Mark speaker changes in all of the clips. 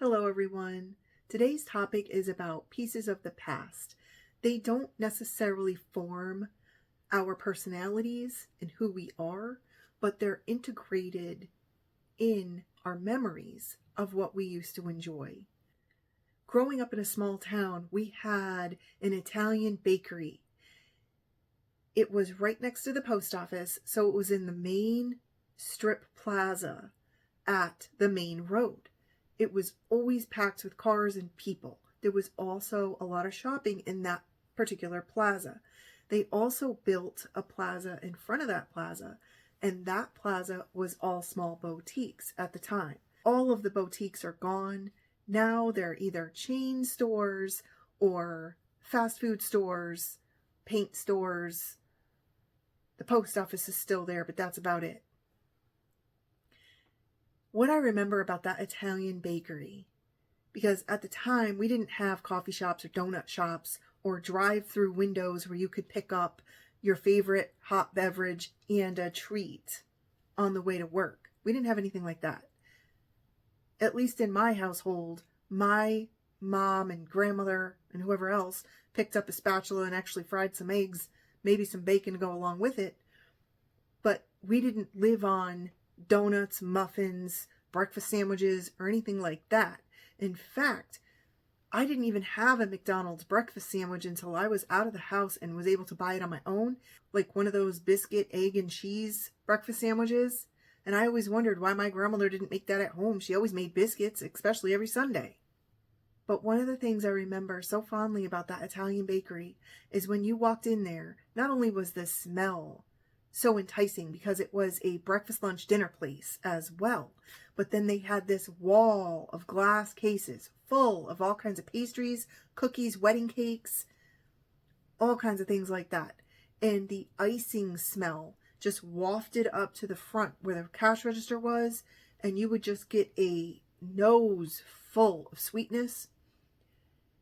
Speaker 1: Hello, everyone. Today's topic is about pieces of the past. They don't necessarily form our personalities and who we are, but they're integrated in our memories of what we used to enjoy. Growing up in a small town, we had an Italian bakery. It was right next to the post office, so it was in the main strip plaza at the main road. It was always packed with cars and people. There was also a lot of shopping in that particular plaza. They also built a plaza in front of that plaza, and that plaza was all small boutiques at the time. All of the boutiques are gone. Now they're either chain stores or fast food stores, paint stores. The post office is still there, but that's about it. What I remember about that Italian bakery, because at the time we didn't have coffee shops or donut shops or drive-through windows where you could pick up your favorite hot beverage and a treat on the way to work. We didn't have anything like that. At least in my household, my mom and grandmother and whoever else picked up a spatula and actually fried some eggs, maybe some bacon to go along with it. But we didn't live on donuts, muffins, breakfast sandwiches, or anything like that. In fact, I didn't even have a McDonald's breakfast sandwich until I was out of the house and was able to buy it on my own, like one of those biscuit, egg, and cheese breakfast sandwiches. And I always wondered why my grandmother didn't make that at home. She always made biscuits, especially every Sunday. But one of the things I remember so fondly about that Italian bakery is when you walked in there, not only was the smell so enticing because it was a breakfast, lunch, dinner place as well, but then they had this wall of glass cases full of all kinds of pastries, cookies, wedding cakes, all kinds of things like that. And the icing smell just wafted up to the front where the cash register was, and you would just get a nose full of sweetness.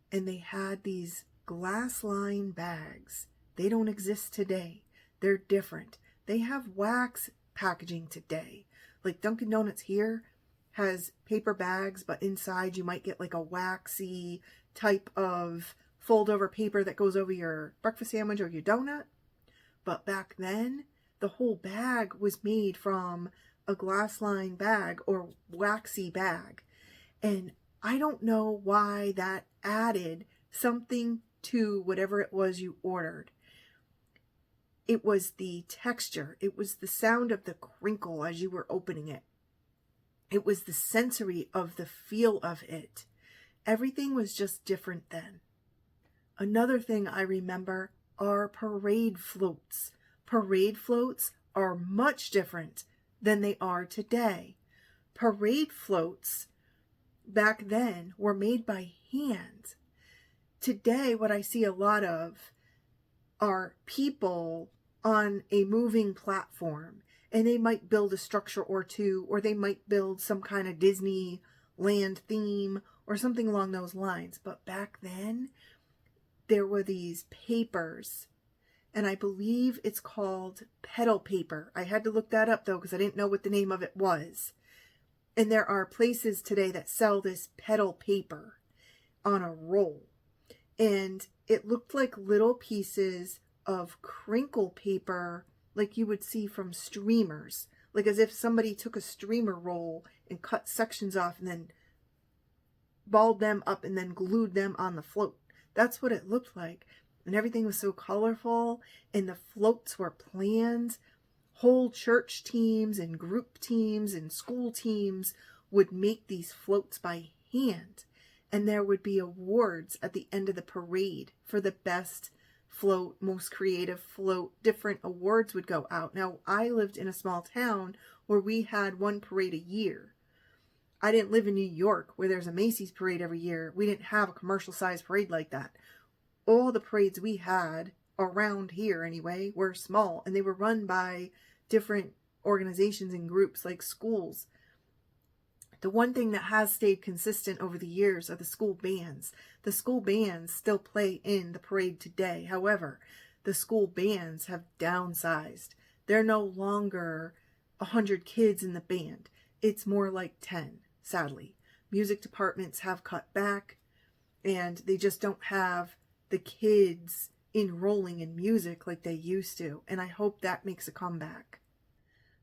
Speaker 1: And they had these glass-lined bags. They don't exist today. They're different. They have wax packaging today. Like Dunkin' Donuts here has paper bags, but inside you might get like a waxy type of fold-over paper that goes over your breakfast sandwich or your donut. But back then, the whole bag was made from a glass-lined bag or waxy bag. And I don't know why that added something to whatever it was you ordered. It was the texture. It was the sound of the crinkle as you were opening it. It was the sensory of the feel of it. Everything was just different then. Another thing I remember are parade floats. Parade floats are much different than they are today. Parade floats back then were made by hand. Today, what I see a lot of are people on a moving platform, and they might build a structure or two, or they might build some kind of Disneyland theme or something along those lines. But back then, there were these papers, and I believe it's called pedal paper. I had to look that up though, because I didn't know what the name of it was. And there are places today that sell this pedal paper on a roll. And it looked like little pieces of crinkle paper like you would see from streamers. Like as if somebody took a streamer roll and cut sections off and then balled them up and then glued them on the float. That's what it looked like. And everything was so colorful, and the floats were planned. Whole church teams and group teams and school teams would make these floats by hand. And there would be awards at the end of the parade for the best float, most creative float. Different awards would go out. Now, I lived in a small town where we had one parade a year. I didn't live in New York where there's a Macy's parade every year. We didn't have a commercial-sized parade like that. All the parades we had around here anyway were small, and they were run by different organizations and groups like schools. The one thing that has stayed consistent over the years are the school bands. The school bands still play in the parade today. However, the school bands have downsized. They're no longer 100 kids in the band. It's more like 10, sadly. music departments have cut back, and they just don't have the kids enrolling in music like they used to. And I hope that makes a comeback.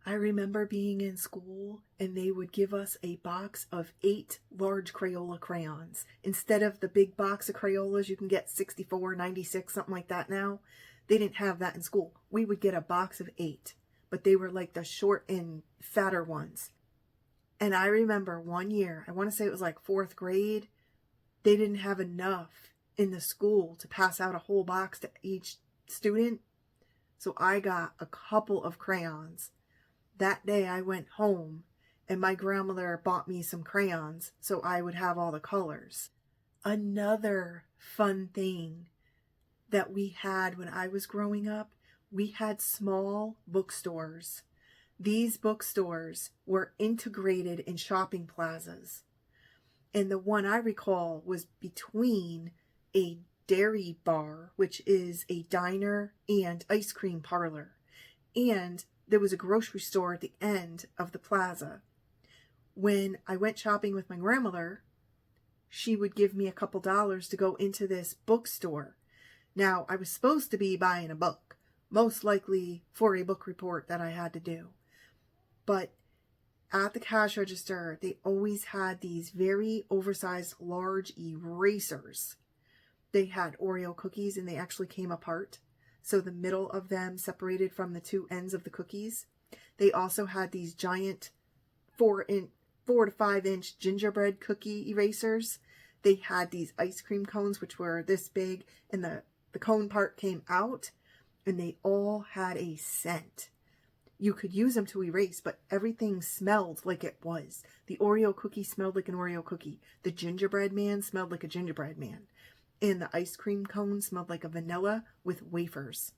Speaker 1: I remember being in school and they would give us a box of 8 large Crayola crayons. Instead of the big box of Crayolas, you can get 64, 96, something like that now. They didn't have that in school. We would get a box of 8, but they were like the short and fatter ones. And I remember one year, I want to say it was like 4th grade, they didn't have enough in the school to pass out a whole box to each student. So I got a couple of crayons. That day I went home and my grandmother bought me some crayons so I would have all the colors. Another fun thing that we had when I was growing up, we had small bookstores. These bookstores were integrated in shopping plazas. And the one I recall was between a dairy bar, which is a diner and ice cream parlor, and there was a grocery store at the end of the plaza. When I went shopping with my grandmother, she would give me a couple dollars to go into this bookstore. Now, I was supposed to be buying a book, most likely for a book report that I had to do. But at the cash register, they always had these very oversized large erasers. They had Oreo cookies and they actually came apart. So the middle of them separated from the two ends of the cookies. They also had these giant 4 to 5 inch gingerbread cookie erasers. They had these ice cream cones, which were this big, and the cone part came out, and they all had a scent. You could use them to erase, but everything smelled like it was. The Oreo cookie smelled like an Oreo cookie. The gingerbread man smelled like a gingerbread man. And the ice cream cone smelled like a vanilla with wafers.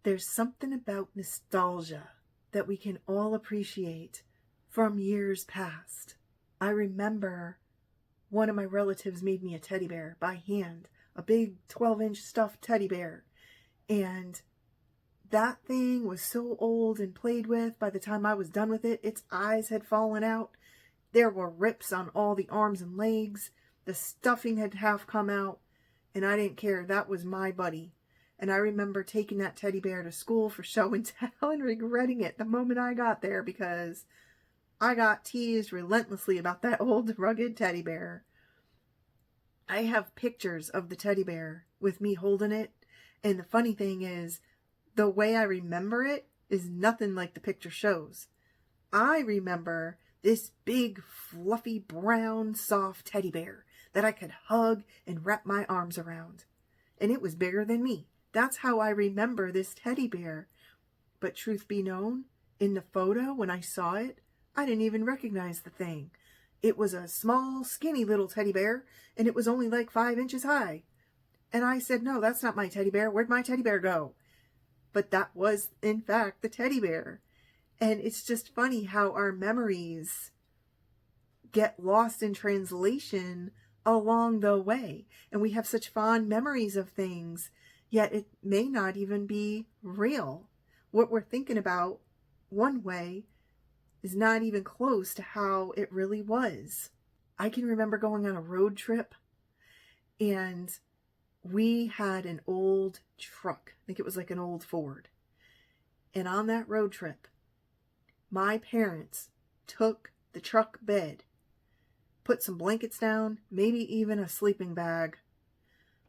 Speaker 1: There's something about nostalgia that we can all appreciate from years past. I remember one of my relatives made me a teddy bear by hand, a big 12-inch stuffed teddy bear. And that thing was so old and played with. By the time I was done with it, its eyes had fallen out. There were rips on all the arms and legs. The stuffing had half come out. And I didn't care. That was my buddy. And I remember taking that teddy bear to school for show and tell and regretting it the moment I got there because I got teased relentlessly about that old rugged teddy bear. I have pictures of the teddy bear with me holding it. And the funny thing is, the way I remember it is nothing like the picture shows. I remember this big, fluffy, brown, soft teddy bear that I could hug and wrap my arms around. And it was bigger than me. That's how I remember this teddy bear. But truth be known, in the photo, when I saw it, I didn't even recognize the thing. It was a small, skinny little teddy bear, and it was only like 5 inches high. And I said, no, that's not my teddy bear. Where'd my teddy bear go? But that was, in fact, the teddy bear. And it's just funny how our memories get lost in translation along the way. And we have such fond memories of things, yet it may not even be real. What we're thinking about one way is not even close to how it really was. I can remember going on a road trip and we had an old truck. I think it was like an old Ford. And on that road trip, my parents took the truck bed, put some blankets down, maybe even a sleeping bag.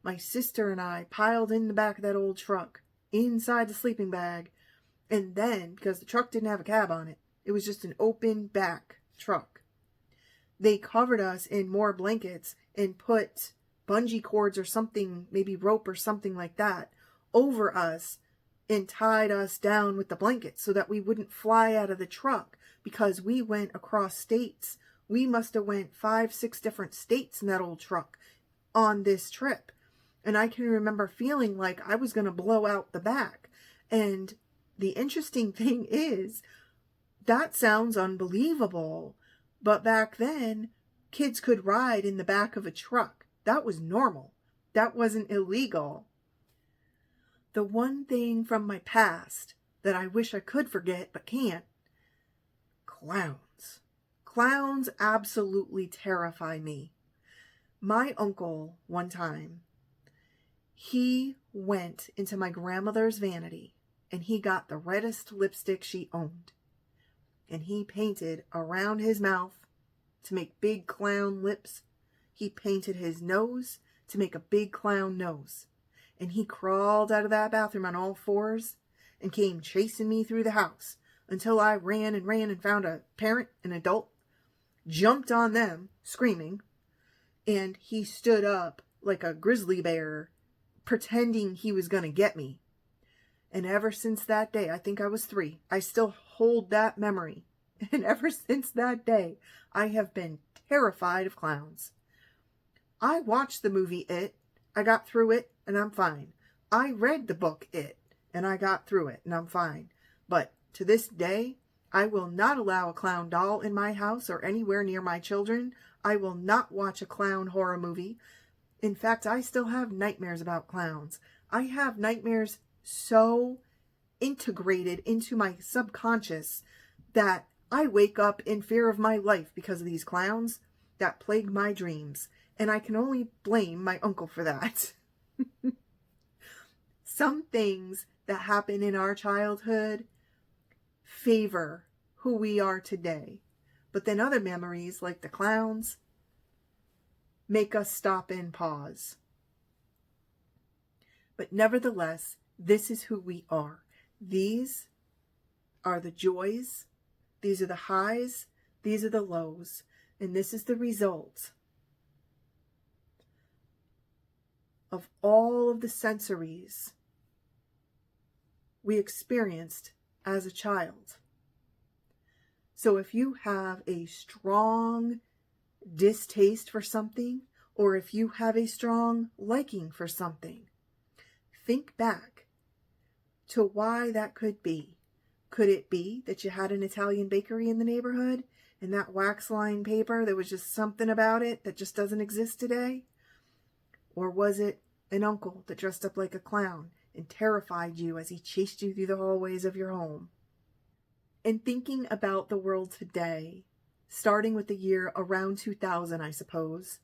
Speaker 1: My sister and I piled in the back of that old truck, inside the sleeping bag, and then, because the truck didn't have a cab on it, it was just an open back truck. They covered us in more blankets and put bungee cords or something, maybe rope or something like that, over us and tied us down with the blankets so that we wouldn't fly out of the truck because we went across states. We must have went 5, 6 different states in that old truck on this trip. And I can remember feeling like I was going to blow out the back. And the interesting thing is, that sounds unbelievable. But back then, kids could ride in the back of a truck. That was normal. That wasn't illegal. The one thing from my past that I wish I could forget but can't, clowns. Clowns absolutely terrify me. My uncle, one time, he went into my grandmother's vanity and he got the reddest lipstick she owned. And he painted around his mouth to make big clown lips. He painted his nose to make a big clown nose. And he crawled out of that bathroom on all fours and came chasing me through the house until I ran and found a parent, an adult, jumped on them, screaming, and he stood up like a grizzly bear, pretending he was going to get me. And ever since that day, I think I was 3, I still hold that memory. And ever since that day, I have been terrified of clowns. I watched the movie It. I got through it, and I'm fine. I read the book It, and I got through it, and I'm fine. But to this day, I will not allow a clown doll in my house or anywhere near my children. I will not watch a clown horror movie. In fact, I still have nightmares about clowns. I have nightmares so integrated into my subconscious that I wake up in fear of my life because of these clowns that plague my dreams. And I can only blame my uncle for that. Some things that happen in our childhood favor who we are today. But then other memories, like the clowns, make us stop and pause. But nevertheless, this is who we are. These are the joys. These are the highs. These are the lows. And this is the result of all of the sensories we experienced as a child. So if you have a strong distaste for something, or if you have a strong liking for something, think back to why that could be. Could it be that you had an Italian bakery in the neighborhood and that wax line paper, there was just something about it that just doesn't exist today? Or was it an uncle that dressed up like a clown and terrified you as he chased you through the hallways of your home? And thinking about the world today, starting with the year around 2000, I suppose,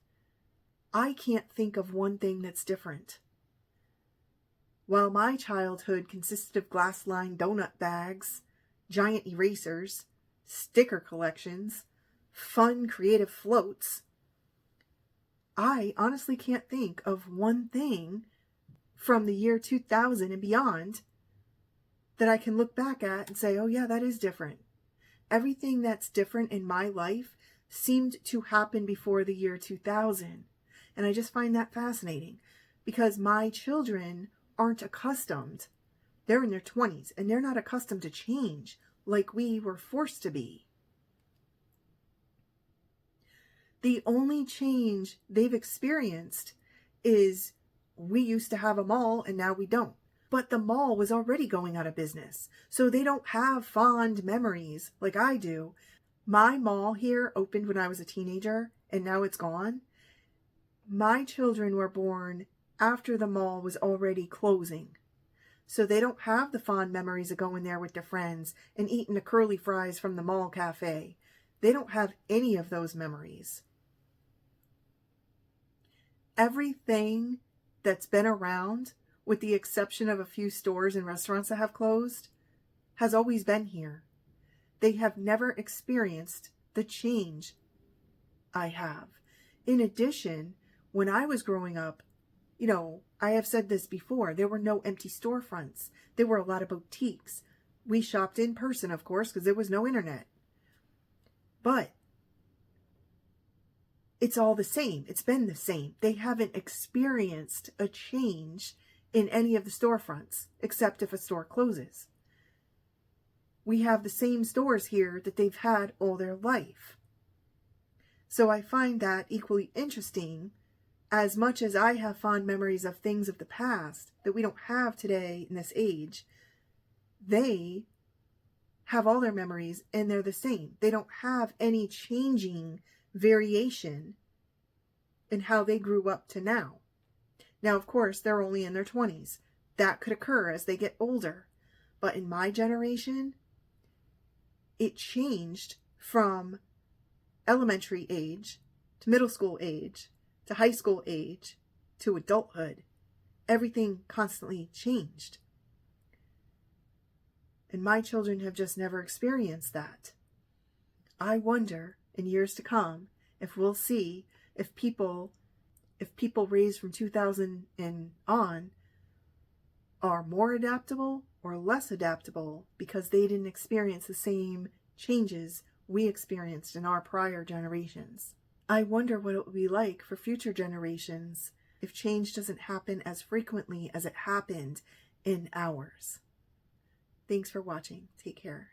Speaker 1: I can't think of one thing that's different. While my childhood consisted of glass-lined donut bags, giant erasers, sticker collections, fun creative floats, I honestly can't think of one thing from the year 2000 and beyond that I can look back at and say, oh yeah, that is different. Everything that's different in my life seemed to happen before the year 2000. And I just find that fascinating because my children aren't accustomed. They're in their 20s and they're not accustomed to change like we were forced to be. The only change they've experienced is we used to have a mall and now we don't. But the mall was already going out of business, so they don't have fond memories like I do. My mall here opened when I was a teenager and now it's gone. My children were born after the mall was already closing. So they don't have the fond memories of going there with their friends and eating the curly fries from the mall cafe. They don't have any of those memories. Everything that's been around, with the exception of a few stores and restaurants that have closed, has always been here. They have never experienced the change I have. In addition, when I was growing up, I have said this before, there were no empty storefronts. There were a lot of boutiques. We shopped in person, of course, because there was no internet. But it's all the same. It's been the same. They haven't experienced a change in any of the storefronts, except if a store closes. We have the same stores here that they've had all their life. So I find that equally interesting. As much as I have fond memories of things of the past that we don't have today in this age, they have all their memories and they're the same. They don't have any changing variation in how they grew up to now. Now, of course, they're only in their 20s. That could occur as they get older. But in my generation, it changed from elementary age to middle school age to high school age to adulthood, everything constantly changed. And my children have just never experienced that. I wonder in years to come if we'll see if people raised from 2000 and on are more adaptable or less adaptable because they didn't experience the same changes we experienced in our prior generations. I wonder what it will be like for future generations if change doesn't happen as frequently as it happened in ours. Thanks for watching. Take care.